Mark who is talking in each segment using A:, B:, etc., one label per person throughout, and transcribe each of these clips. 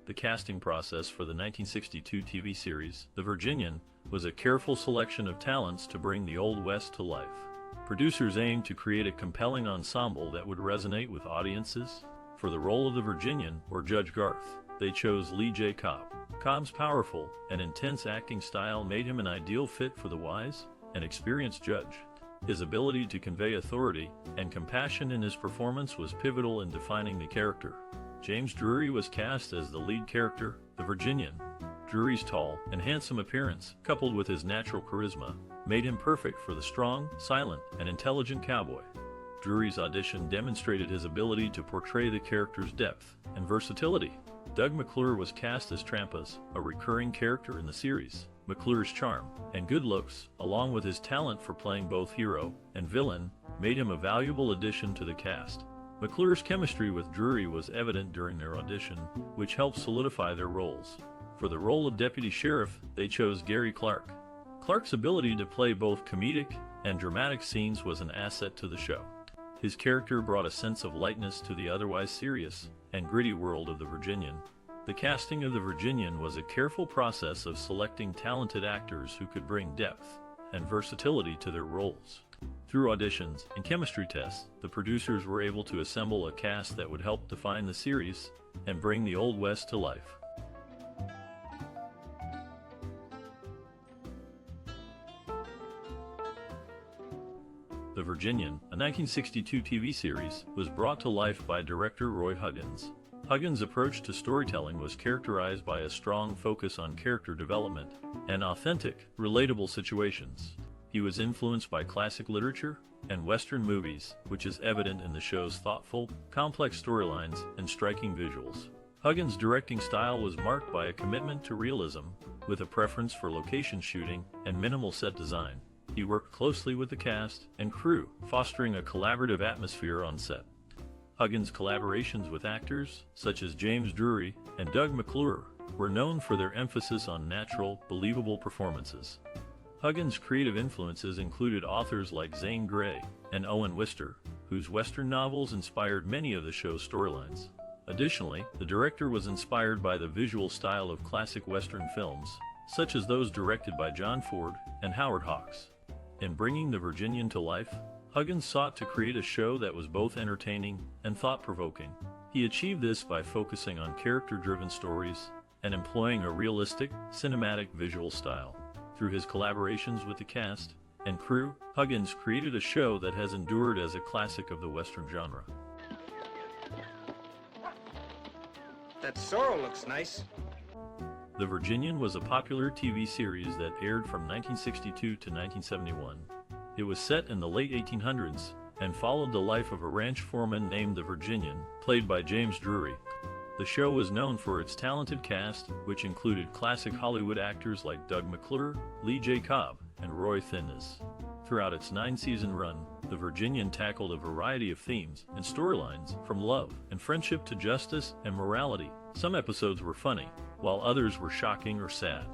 A: The casting process for the 1962 TV series, The Virginian, was a careful selection of talents to bring the Old West to life. Producers aimed to create a compelling ensemble that would resonate with audiences. For the role of the Virginian, or Judge Garth, they chose Lee J. Cobb. Cobb's powerful and intense acting style made him an ideal fit for the wise and experienced judge. His ability to convey authority and compassion in his performance was pivotal in defining the character. James Drury was cast as the lead character, the Virginian. Drury's tall and handsome appearance, coupled with his natural charisma, made him perfect for the strong, silent, and intelligent cowboy. Drury's audition demonstrated his ability to portray the character's depth and versatility. Doug McClure was cast as Trampas, a recurring character in the series. McClure's charm and good looks, along with his talent for playing both hero and villain, made him a valuable addition to the cast. McClure's chemistry with Drury was evident during their audition, which helped solidify their roles. For the role of Deputy Sheriff, they chose Gary Clarke. Clarke's ability to play both comedic and dramatic scenes was an asset to the show. His character brought a sense of lightness to the otherwise serious and gritty world of the Virginian. The casting of the Virginian was a careful process of selecting talented actors who could bring depth and versatility to their roles. Through auditions and chemistry tests, the producers were able to assemble a cast that would help define the series and bring the Old West to life. The Virginian, a 1962 TV series, was brought to life by director Roy Huggins. Huggins' approach to storytelling was characterized by a strong focus on character development and authentic, relatable situations. He was influenced by classic literature and Western movies, which is evident in the show's thoughtful, complex storylines and striking visuals. Huggins' directing style was marked by a commitment to realism, with a preference for location shooting and minimal set design. He worked closely with the cast and crew, fostering a collaborative atmosphere on set. Huggins' collaborations with actors, such as James Drury and Doug McClure, were known for their emphasis on natural, believable performances. Huggins' creative influences included authors like Zane Grey and Owen Wister, whose Western novels inspired many of the show's storylines. Additionally, the director was inspired by the visual style of classic Western films, such as those directed by John Ford and Howard Hawks. In bringing the Virginian to life, Huggins sought to create a show that was both entertaining and thought-provoking. He achieved this by focusing on character-driven stories and employing a realistic, cinematic visual style. Through his collaborations with the cast and crew, Huggins created a show that has endured as a classic of the Western genre.
B: That sorrel looks nice.
A: The Virginian was a popular TV series that aired from 1962 to 1971. It was set in the late 1800s and followed the life of a ranch foreman named the Virginian, played by James Drury. The show was known for its talented cast, which included classic Hollywood actors like Doug McClure, Lee J. Cobb, and Roy Tate. Throughout its 9-season run, The Virginian tackled a variety of themes and storylines, from love and friendship to justice and morality. Some episodes were funny, while others were shocking or sad.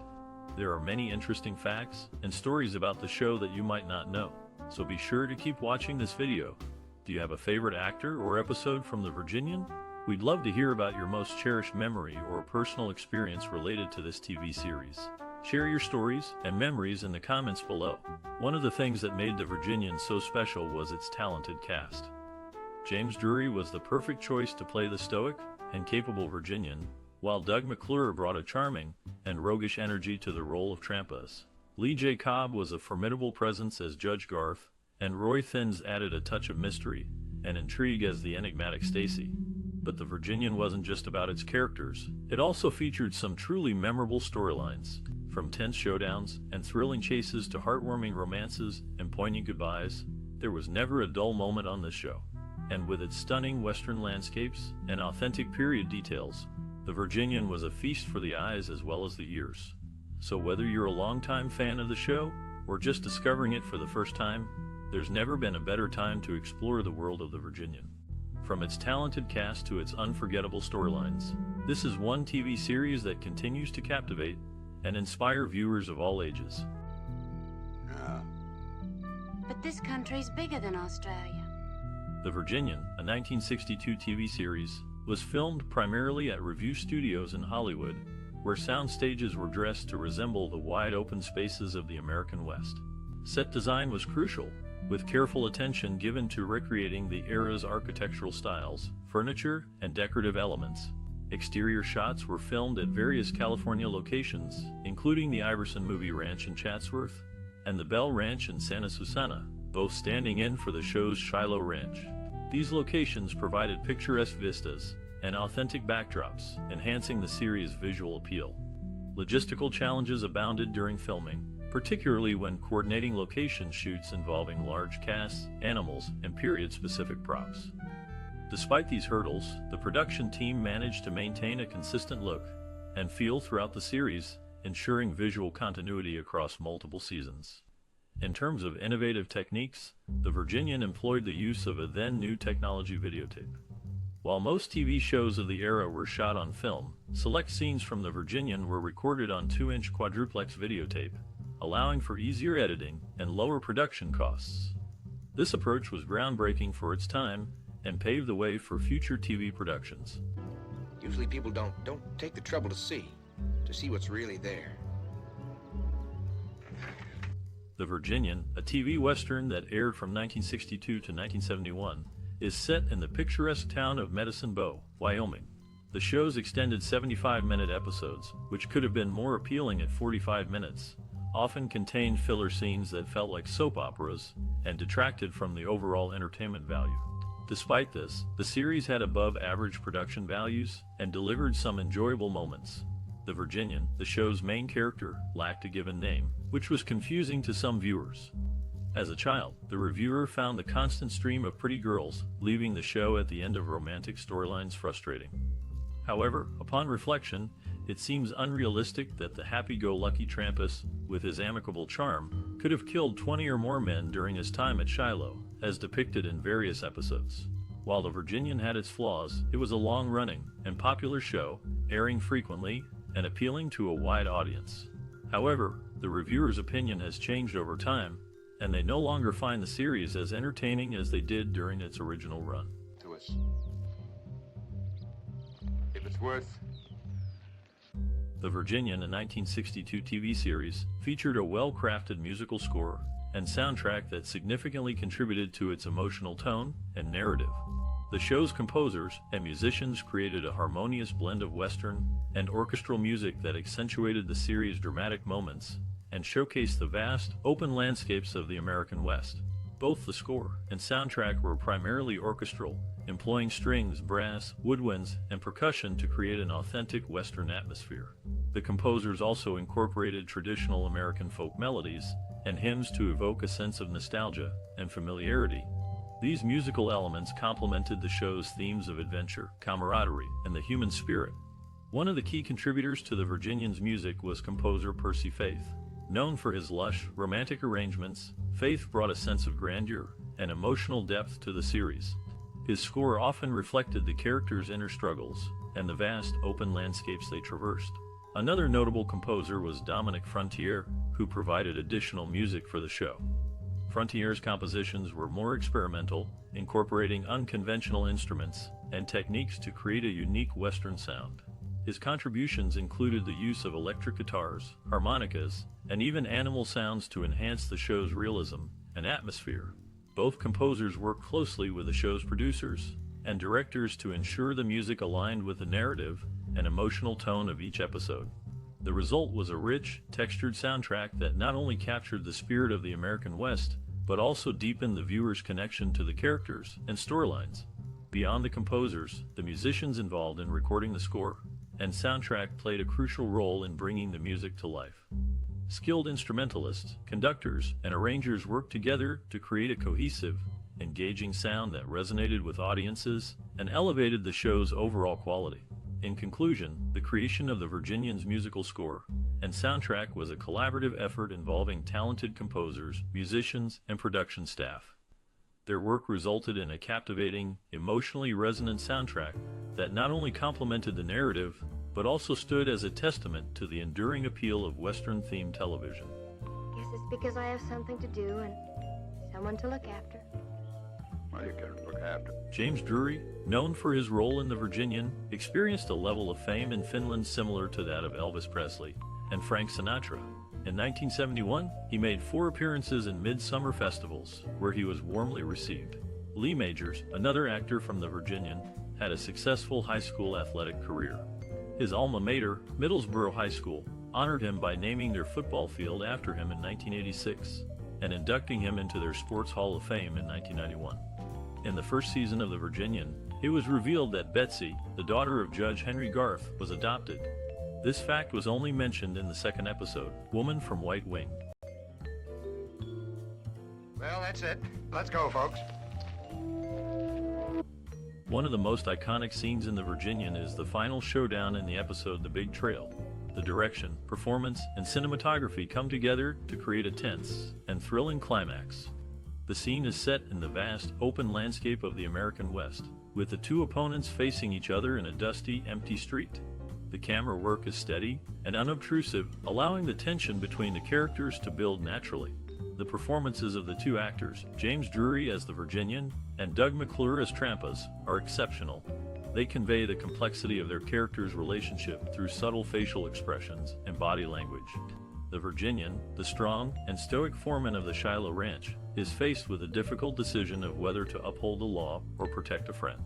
A: There are many interesting facts and stories about the show that you might not know, so be sure to keep watching this video. Do you have a favorite actor or episode from The Virginian? We'd love to hear about your most cherished memory or personal experience related to this TV series. Share your stories and memories in the comments below. One of the things that made The Virginian so special was its talented cast. James Drury was the perfect choice to play the stoic and capable Virginian, while Doug McClure brought a charming and roguish energy to the role of Trampas. Lee J. Cobb was a formidable presence as Judge Garth, and Roy Tate added a touch of mystery and intrigue as the enigmatic Stacey. But The Virginian wasn't just about its characters. It also featured some truly memorable storylines. From tense showdowns and thrilling chases to heartwarming romances and poignant goodbyes, there was never a dull moment on this show. And with its stunning Western landscapes and authentic period details, The Virginian was a feast for the eyes as well as the ears. So whether you're a longtime fan of the show or just discovering it for the first time, there's never been a better time to explore the world of The Virginian. From its talented cast to its unforgettable storylines, this is one TV series that continues to captivate and inspire viewers of all ages.
C: But this country's bigger than Australia.
A: The Virginian, a 1962 TV series, was filmed primarily at Revue Studios in Hollywood, where sound stages were dressed to resemble the wide open spaces of the American West. Set design was crucial, with careful attention given to recreating the era's architectural styles, furniture, and decorative elements. Exterior shots were filmed at various California locations, including the Iverson Movie Ranch in Chatsworth and the Bell Ranch in Santa Susana, both standing in for the show's Shiloh Ranch. These locations provided picturesque vistas and authentic backdrops, enhancing the series' visual appeal. Logistical challenges abounded during filming, particularly when coordinating location shoots involving large casts, animals, and period-specific props. Despite these hurdles, the production team managed to maintain a consistent look and feel throughout the series, ensuring visual continuity across multiple seasons. In terms of innovative techniques, the Virginian employed the use of a then-new technology videotape. While most TV shows of the era were shot on film, select scenes from the Virginian were recorded on 2-inch quadruplex videotape, allowing for easier editing and lower production costs. This approach was groundbreaking for its time and paved the way for future TV productions.
B: Usually people don't take the trouble to see what's really there.
A: The Virginian, a TV Western that aired from 1962 to 1971, is set in the picturesque town of Medicine Bow, Wyoming. The show's extended 75-minute episodes, which could have been more appealing at 45 minutes, often contained filler scenes that felt like soap operas and detracted from the overall entertainment value. Despite this, the series had above-average production values and delivered some enjoyable moments. The Virginian, the show's main character, lacked a given name, which was confusing to some viewers. As a child, the reviewer found the constant stream of pretty girls leaving the show at the end of romantic storylines frustrating. However, upon reflection, it seems unrealistic that the happy-go-lucky Trampas, with his amicable charm, could have killed 20 or more men during his time at Shiloh, as depicted in various episodes. While the Virginian had its flaws, it was a long-running and popular show, airing frequently and appealing to a wide audience. However, the reviewer's opinion has changed over time, and they no longer find the series as entertaining as they did during its original run.
C: To us. If it's worth.
A: The Virginian, a 1962 TV series, featured a well-crafted musical score and soundtrack that significantly contributed to its emotional tone and narrative. The show's composers and musicians created a harmonious blend of Western and orchestral music that accentuated the series' dramatic moments and showcased the vast, open landscapes of the American West. Both the score and soundtrack were primarily orchestral, employing strings, brass, woodwinds, and percussion to create an authentic Western atmosphere. The composers also incorporated traditional American folk melodies and hymns to evoke a sense of nostalgia and familiarity. These musical elements complemented the show's themes of adventure, camaraderie, and the human spirit. One of the key contributors to the Virginian's music was composer Percy Faith. Known for his lush, romantic arrangements, Faith brought a sense of grandeur and emotional depth to the series. His score often reflected the characters' inner struggles and the vast, open landscapes they traversed. Another notable composer was Dominic Frontier, who provided additional music for the show. Frontier's compositions were more experimental, incorporating unconventional instruments and techniques to create a unique Western sound. His contributions included the use of electric guitars, harmonicas, and even animal sounds to enhance the show's realism and atmosphere. Both composers worked closely with the show's producers and directors to ensure the music aligned with the narrative and emotional tone of each episode. The result was a rich, textured soundtrack that not only captured the spirit of the American West, but also deepened the viewer's connection to the characters and storylines. Beyond the composers, the musicians involved in recording the score and soundtrack played a crucial role in bringing the music to life. Skilled instrumentalists, conductors, and arrangers worked together to create a cohesive, engaging sound that resonated with audiences and elevated the show's overall quality. In conclusion, the creation of the Virginian's musical score and soundtrack was a collaborative effort involving talented composers, musicians, and production staff. Their work resulted in a captivating, emotionally resonant soundtrack that not only complemented the narrative, but also stood as a testament to the enduring appeal of Western-themed television.
D: Guess it's because I have something to do and someone to look after.
C: Well, you can look after.
A: James Drury, known for his role in The Virginian, experienced a level of fame in Finland similar to that of Elvis Presley and Frank Sinatra. In 1971, he made 4 appearances in midsummer festivals, where he was warmly received. Lee Majors, another actor from The Virginian, had a successful high school athletic career. His alma mater, Middlesbrough High School, honored him by naming their football field after him in 1986 and inducting him into their Sports Hall of Fame in 1991. In the first season of The Virginian, it was revealed that Betsy, the daughter of Judge Henry Garth, was adopted. This fact was only mentioned in the second episode, Woman from White Wing.
C: Well, that's it. Let's go, folks.
A: One of the most iconic scenes in The Virginian is the final showdown in the episode The Big Trail. The direction, performance, and cinematography come together to create a tense and thrilling climax. The scene is set in the vast, open landscape of the American West, with the 2 opponents facing each other in a dusty, empty street. The camera work is steady and unobtrusive, allowing the tension between the characters to build naturally. The performances of the 2 actors, James Drury as the Virginian and Doug McClure as Trampas, are exceptional. They convey the complexity of their characters' relationship through subtle facial expressions and body language. The Virginian, the strong and stoic foreman of the Shiloh Ranch, is faced with a difficult decision of whether to uphold the law or protect a friend.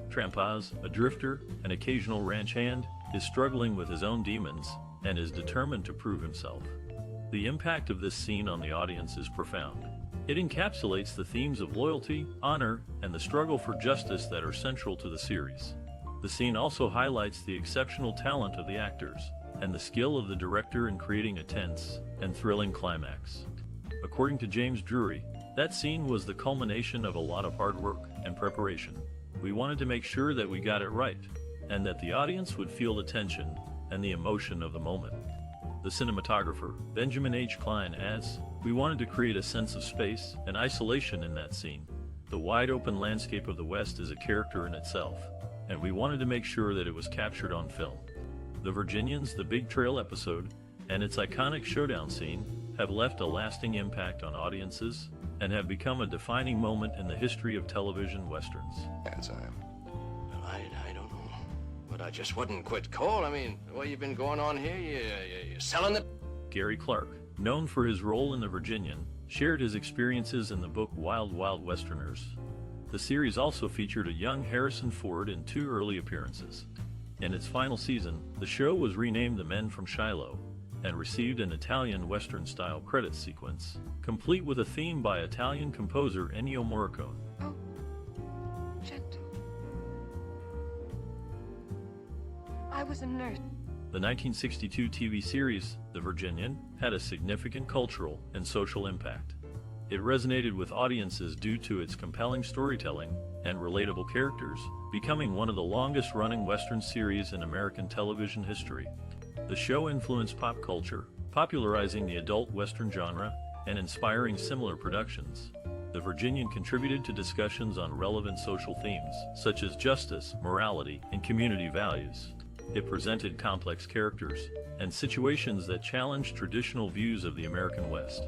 A: Trampas, a drifter, an occasional ranch hand, is struggling with his own demons and is determined to prove himself. The impact of this scene on the audience is profound. It encapsulates the themes of loyalty, honor, and the struggle for justice that are central to the series. The scene also highlights the exceptional talent of the actors and the skill of the director in creating a tense and thrilling climax. According to James Drury, that scene was the culmination of a lot of hard work and preparation. We wanted to make sure that we got it right, and that the audience would feel the tension and the emotion of the moment. The cinematographer, Benjamin H. Quine, adds, "We wanted to create a sense of space and isolation in that scene. The wide open landscape of the West is a character in itself, and we wanted to make sure that it was captured on film." The Virginian's The Big Trail episode and its iconic showdown scene have left a lasting impact on audiences and have become a defining moment in the history of television westerns.
C: Yes, I am.
B: Well, I don't know. But I just wouldn't quit cold. I mean, what you been going on here? You selling the...
A: Gary Clarke, known for his role in The Virginian, shared his experiences in the book Wild Wild Westerners. The series also featured a young Harrison Ford in 2 early appearances. In its final season, the show was renamed The Men from Shiloh and received an Italian Western-style credits sequence, complete with a theme by Italian composer Ennio Morricone.
D: Oh, gentle. I was a nurse.
A: The 1962 TV series, The Virginian, had a significant cultural and social impact. It resonated with audiences due to its compelling storytelling and relatable characters, becoming one of the longest-running Western series in American television history. The show influenced pop culture, popularizing the adult Western genre and inspiring similar productions. The Virginian contributed to discussions on relevant social themes, such as justice, morality, and community values. It presented complex characters and situations that challenged traditional views of the American West.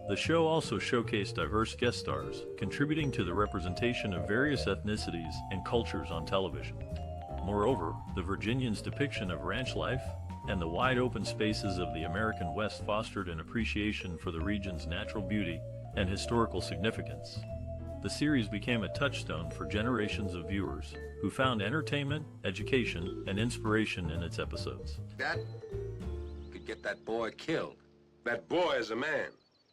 A: The show also showcased diverse guest stars, contributing to the representation of various ethnicities and cultures on television. Moreover, the Virginian's depiction of ranch life and the wide open spaces of the American West fostered an appreciation for the region's natural beauty and historical significance. The series became a touchstone for generations of viewers who found entertainment, education, and inspiration in its episodes.
B: That could get that boy killed.
C: That boy is a man.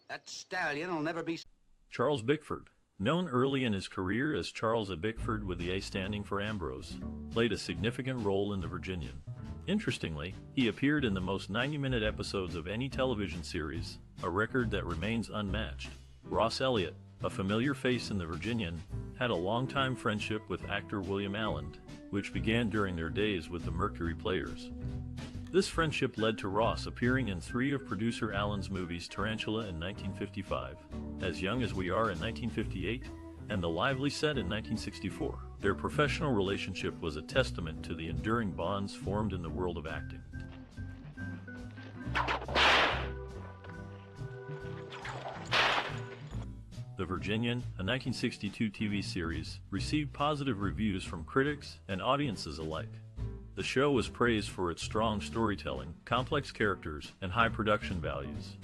B: That stallion will never be...
A: Charles Bickford, known early in his career as Charles A. Bickford with the A standing for Ambrose, played a significant role in The Virginian. Interestingly, he appeared in the most 90-minute episodes of any television series, a record that remains unmatched. Ross Elliott, a familiar face in The Virginian, had a longtime friendship with actor William Allen, which began during their days with the Mercury Players. This friendship led to Ross appearing in 3 of producer Allen's movies Tarantula in 1955, As Young as We Are in 1958, and The Lively Set in 1964. Their professional relationship was a testament to the enduring bonds formed in the world of acting. The Virginian, a 1962 TV series, received positive reviews from critics and audiences alike. The show was praised for its strong storytelling, complex characters, and high production values.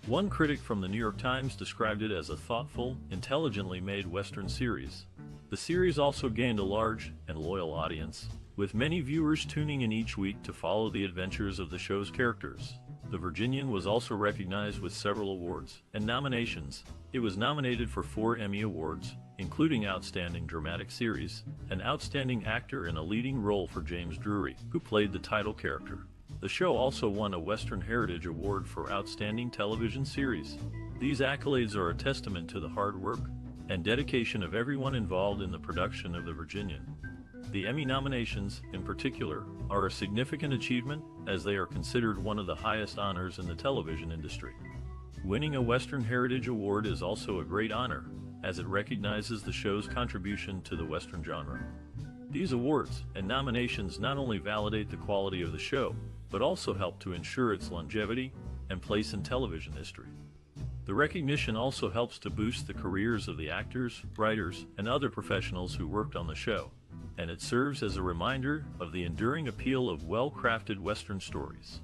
A: One critic from the New York Times described it as a thoughtful, intelligently made Western series. The series also gained a large and loyal audience, with many viewers tuning in each week to follow the adventures of the show's characters. The Virginian was also recognized with several awards and nominations. It was nominated for 4 Emmy Awards, including Outstanding Dramatic Series, and Outstanding Actor in a Leading Role for James Drury, who played the title character. The show also won a Western Heritage Award for Outstanding Television Series. These accolades are a testament to the hard work and dedication of everyone involved in the production of The Virginian. The Emmy nominations, in particular, are a significant achievement as they are considered one of the highest honors in the television industry. Winning a Western Heritage Award is also a great honor, as it recognizes the show's contribution to the Western genre. These awards and nominations not only validate the quality of the show, but also help to ensure its longevity and place in television history. The recognition also helps to boost the careers of the actors, writers, and other professionals who worked on the show, and it serves as a reminder of the enduring appeal of well-crafted Western stories.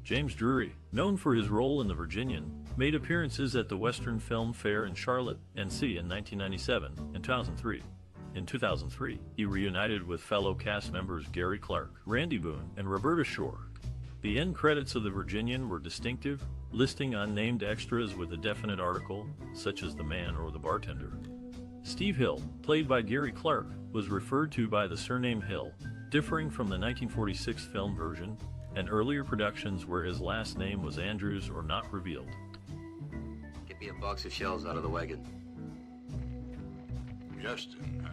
A: James Drury, known for his role in The Virginian, made appearances at the Western Film Fair in Charlotte, NC in 1997 and 2003. In 2003, he reunited with fellow cast members Gary Clarke, Randy Boone, and Roberta Shore. The end credits of The Virginian were distinctive, listing unnamed extras with a definite article, such as the man or the bartender. Steve Hill, played by Gary Clarke, was referred to by the surname Hill, differing from the 1946 film version and earlier productions where his last name was Andrews or not revealed.
B: Get me a box of shells out of the wagon.
C: Justin,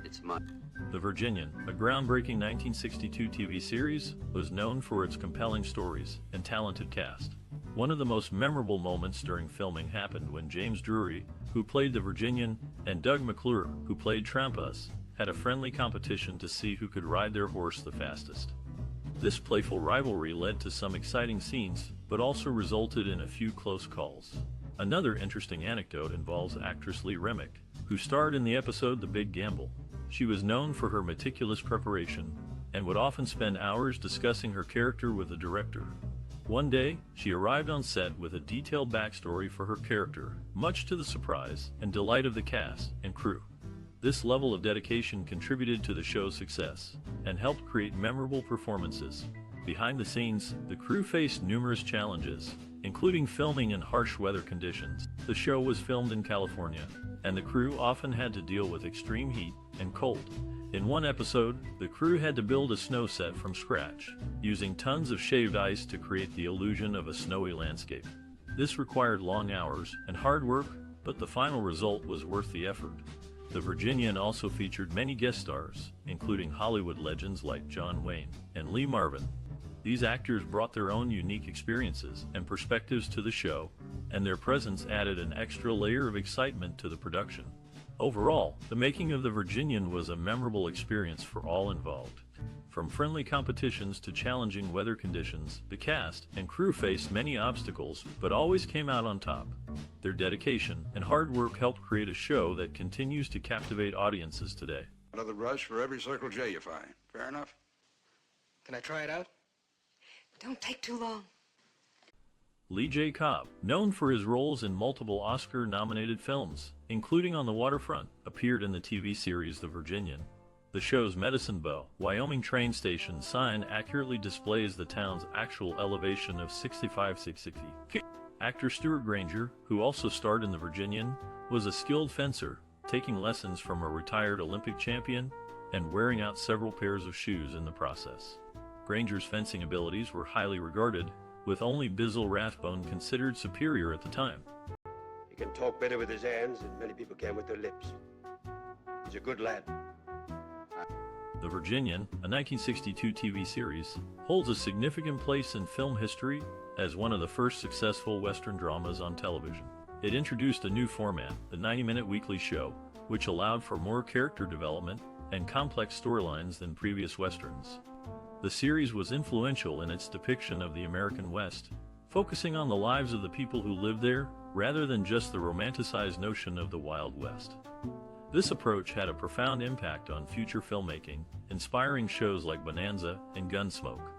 B: It's mine.
A: The Virginian, a groundbreaking 1962 TV series, was known for its compelling stories and talented cast. One of the most memorable moments during filming happened when James Drury, who played the Virginian, and Doug McClure, who played Trampas, had a friendly competition to see who could ride their horse the fastest. This playful rivalry led to some exciting scenes, but also resulted in a few close calls. Another interesting anecdote involves actress Lee Remick, who starred in the episode The Big Gamble. She was known for her meticulous preparation and would often spend hours discussing her character with the director. One day, she arrived on set with a detailed backstory for her character, much to the surprise and delight of the cast and crew. This level of dedication contributed to the show's success and helped create memorable performances. Behind the scenes, the crew faced numerous challenges, including filming in harsh weather conditions. The show was filmed in California, and the crew often had to deal with extreme heat and cold. In one episode, the crew had to build a snow set from scratch, using tons of shaved ice to create the illusion of a snowy landscape. This required long hours and hard work, but the final result was worth the effort. The Virginian also featured many guest stars, including Hollywood legends like John Wayne and Lee Marvin. These actors brought their own unique experiences and perspectives to the show, and their presence added an extra layer of excitement to the production. Overall, the making of The Virginian was a memorable experience for all involved. From friendly competitions to challenging weather conditions, the cast and crew faced many obstacles but always came out on top. Their dedication and hard work helped create a show that continues to captivate audiences today.
C: another brush for every Circle J you find. Fair enough?
E: Can I try it out?
D: Don't take too long.
A: Lee J. Cobb, known for his roles in multiple Oscar-nominated films, including On the Waterfront, appeared in the TV series The Virginian. The show's Medicine Bow, Wyoming train station sign accurately displays the town's actual elevation of 65,660 feet. Actor Stuart Grainger, who also starred in The Virginian, was a skilled fencer, taking lessons from a retired Olympic champion and wearing out several pairs of shoes in the process. Grainger's fencing abilities were highly regarded, with only Bizzle Rathbone considered superior at the time.
F: He can talk better with his hands than many people can with their lips. He's a good lad.
A: The Virginian, a 1962 TV series, holds a significant place in film history as one of the first successful Western dramas on television. It introduced a new format, the 90-minute weekly show, which allowed for more character development and complex storylines than previous Westerns. The series was influential in its depiction of the American West, focusing on the lives of the people who lived there rather than just the romanticized notion of the Wild West. This approach had a profound impact on future filmmaking, inspiring shows like Bonanza and Gunsmoke.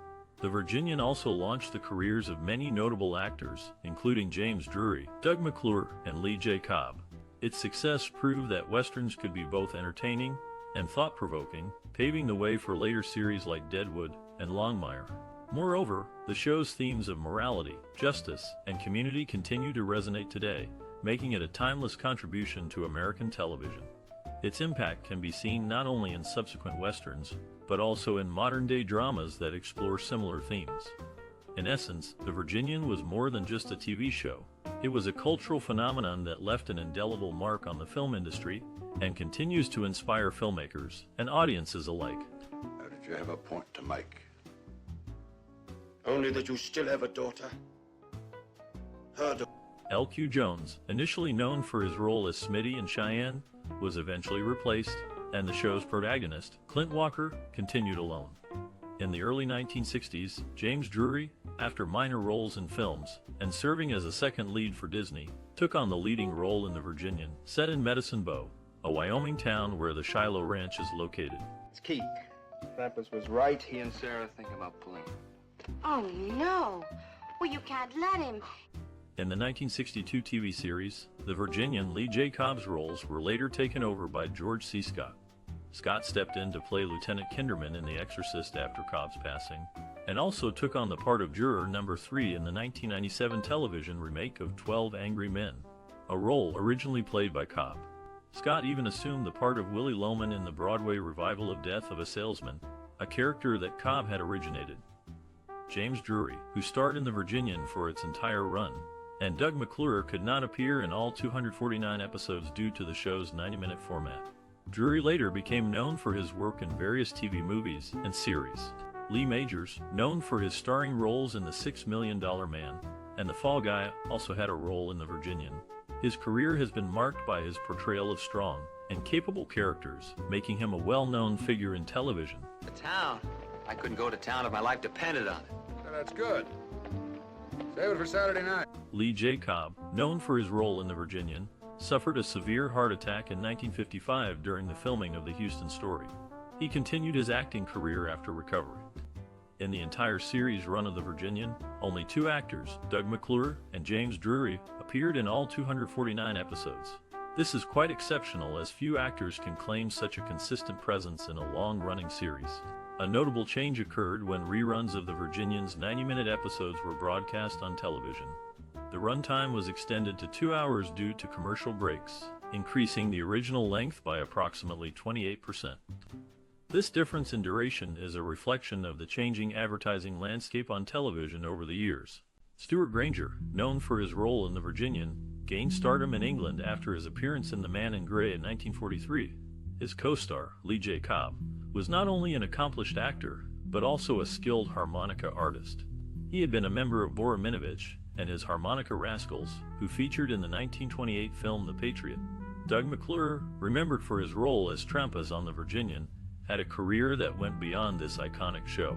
A: The Virginian also launched the careers of many notable actors, including James Drury, Doug McClure, and Lee J. Cobb. Its success proved that Westerns could be both entertaining and thought-provoking, paving the way for later series like Deadwood and Longmire. Moreover, the show's themes of morality, justice, and community continue to resonate today, making it a timeless contribution to American television. Its impact can be seen not only in subsequent Westerns, but also in modern-day dramas that explore similar themes. In essence, The Virginian was more than just a TV show. It was a cultural phenomenon that left an indelible mark on the film industry and continues to inspire filmmakers and audiences alike.
C: How did you have a point to make?
F: Only that you still have a daughter. Her daughter.
A: L.Q. Jones, initially known for his role as Smitty in Cheyenne, was eventually replaced, and the show's protagonist, Clint Walker, continued alone. In the early 1960s, James Drury, after minor roles in films and serving as a second lead for Disney, took on the leading role in The Virginian, set in Medicine Bow, a Wyoming town where the Shiloh Ranch is located.
E: It's Keith. Trampas was right.
B: He and Sara think about pulling.
D: Oh, no. Well, you can't let him.
A: In the 1962 TV series, The Virginian, Lee J. Cobb's roles were later taken over by George C. Scott. Scott stepped in to play Lieutenant Kinderman in The Exorcist after Cobb's passing, and also took on the part of Juror Number 3 in the 1997 television remake of 12 Angry Men, a role originally played by Cobb. Scott even assumed the part of Willie Loman in the Broadway revival of Death of a Salesman, a character that Cobb had originated. James Drury, who starred in The Virginian for its entire run, and Doug McClure could not appear in all 249 episodes due to the show's 90-minute format. Drury later became known for his work in various TV movies and series. Lee Majors, known for his starring roles in The $6 Million Man and The Fall Guy, also had a role in The Virginian. His career has been marked by his portrayal of strong and capable characters, making him a well-known figure in television.
B: The town. I couldn't go to town if my life depended on it.
C: Well, that's good. Save it for Saturday night.
A: Lee J. Cobb, known for his role in The Virginian, suffered a severe heart attack in 1955 during the filming of The Houston Story. He continued his acting career after recovery. In the entire series run of The Virginian, only 2 actors, Doug McClure and James Drury, appeared in all 249 episodes. This is quite exceptional, as few actors can claim such a consistent presence in a long-running series. A notable change occurred when reruns of The Virginian's 90-minute episodes were broadcast on television. The runtime was extended to 2 hours due to commercial breaks, increasing the original length by approximately 28%. This difference in duration is a reflection of the changing advertising landscape on television over the years. Stuart Grainger, known for his role in The Virginian, gained stardom in England after his appearance in The Man in Grey in 1943. His co-star, Lee J. Cobb, was not only an accomplished actor, but also a skilled harmonica artist. He had been a member of Borominovich and his Harmonica Rascals, who featured in the 1928 film The Patriot. Doug McClure, remembered for his role as Trampas on The Virginian, had a career that went beyond this iconic show.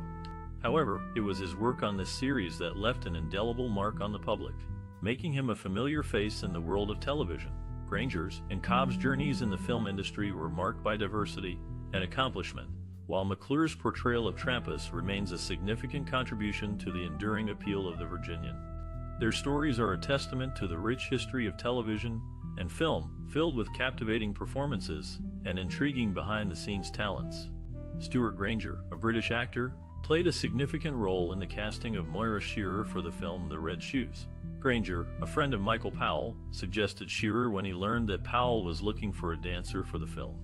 A: However, it was his work on this series that left an indelible mark on the public, making him a familiar face in the world of television. Grainger's and Cobb's journeys in the film industry were marked by diversity and accomplishment, while McClure's portrayal of Trampas remains a significant contribution to the enduring appeal of The Virginian. Their stories are a testament to the rich history of television and film, filled with captivating performances and intriguing behind-the-scenes talents. Stuart Grainger, a British actor, played a significant role in the casting of Moira Shearer for the film The Red Shoes. Grainger, a friend of Michael Powell, suggested Shearer when he learned that Powell was looking for a dancer for the film.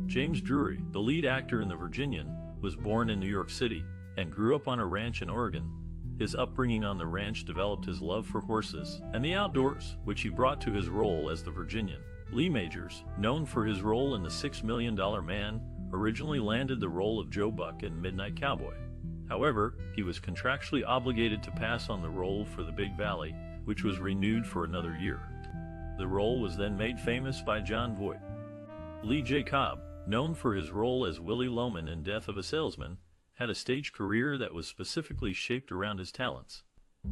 A: James Drury, the lead actor in The Virginian, was born in New York City and grew up on a ranch in Oregon. His upbringing on the ranch developed his love for horses and the outdoors, which he brought to his role as the Virginian. Lee Majors, known for his role in The $6 Million Man, originally landed the role of Joe Buck in Midnight Cowboy. However, he was contractually obligated to pass on the role for The Big Valley, which was renewed for another year. The role was then made famous by John Voight. Lee J. Cobb, known for his role as Willie Loman in Death of a Salesman, had a stage career that was specifically shaped around his talents.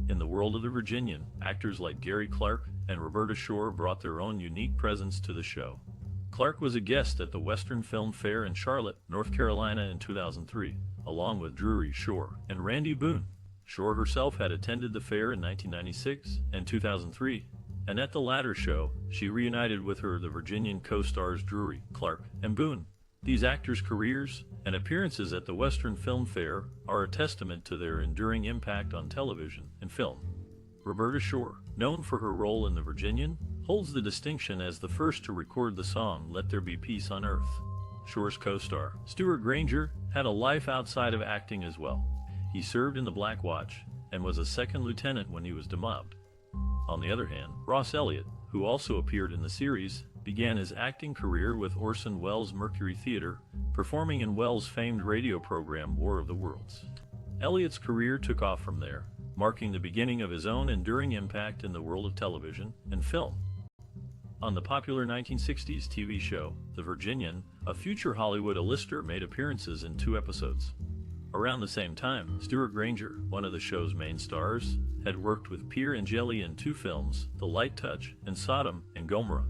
A: In the world of the Virginian, actors like Gary Clarke and Roberta Shore brought their own unique presence to the show. Clarke was a guest at the Western Film Fair in Charlotte, North Carolina in 2003, along with Drury, Shore, and Randy Boone. Shore herself had attended the fair in 1996 and 2003, and at the latter show, she reunited with the Virginian co-stars Drury, Clarke, and Boone. These actors' careers and appearances at the Western Film Fair are a testament to their enduring impact on television and film. Roberta Shore, known for her role in The Virginian, holds the distinction as the first to record the song Let There Be Peace on Earth. Shore's co-star, Stuart Grainger, had a life outside of acting as well. He served in the Black Watch and was a second lieutenant when he was demobbed. On the other hand, Ross Elliott, who also appeared in the series, began his acting career with Orson Welles' Mercury Theater, performing in Welles' famed radio program War of the Worlds. Elliott's career took off from there, marking the beginning of his own enduring impact in the world of television and film. On the popular 1960s TV show, The Virginian, a future Hollywood A-lister made appearances in 2 episodes. Around the same time, Stuart Grainger, one of the show's main stars, had worked with Pierre and Jelly in 2 films, The Light Touch and Sodom and Gomorrah.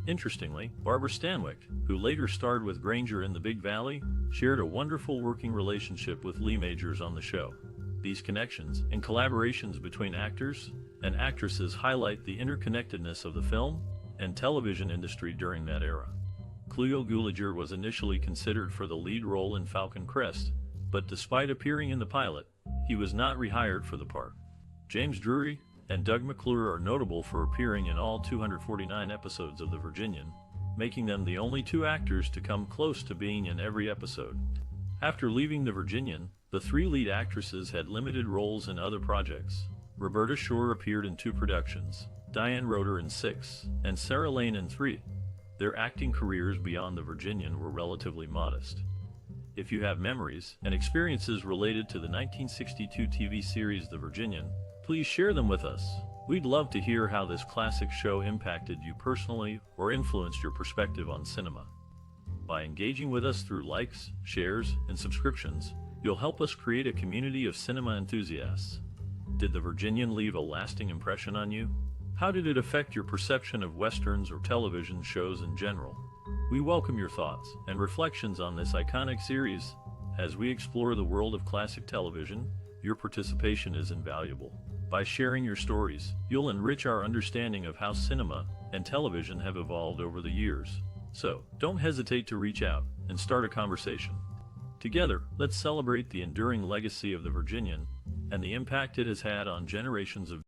A: Interestingly, Barbara Stanwyck, who later starred with Grainger in The Big Valley, shared a wonderful working relationship with Lee Majors on the show. These connections and collaborations between actors and actresses highlight the interconnectedness of the film and television industry during that era. Cleo Gulager was initially considered for the lead role in Falcon Crest, but despite appearing in the pilot, he was not rehired for the part. James Drury and Doug McClure are notable for appearing in all 249 episodes of The Virginian, making them the only 2 actors to come close to being in every episode. After leaving The Virginian, the 3 lead actresses had limited roles in other projects. Roberta Shore appeared in 2 productions, Diane Roeder in 6, and Sara Lane in 3. Their acting careers beyond The Virginian were relatively modest. If you have memories and experiences related to the 1962 TV series The Virginian, please share them with us. We'd love to hear how this classic show impacted you personally or influenced your perspective on cinema. By engaging with us through likes, shares, and subscriptions, you'll help us create a community of cinema enthusiasts. Did The Virginian leave a lasting impression on you? How did it affect your perception of westerns or television shows in general? We welcome your thoughts and reflections on this iconic series. As we explore the world of classic television, your participation is invaluable. By sharing your stories, you'll enrich our understanding of how cinema and television have evolved over the years. So, don't hesitate to reach out and start a conversation. Together, let's celebrate the enduring legacy of The Virginian and the impact it has had on generations of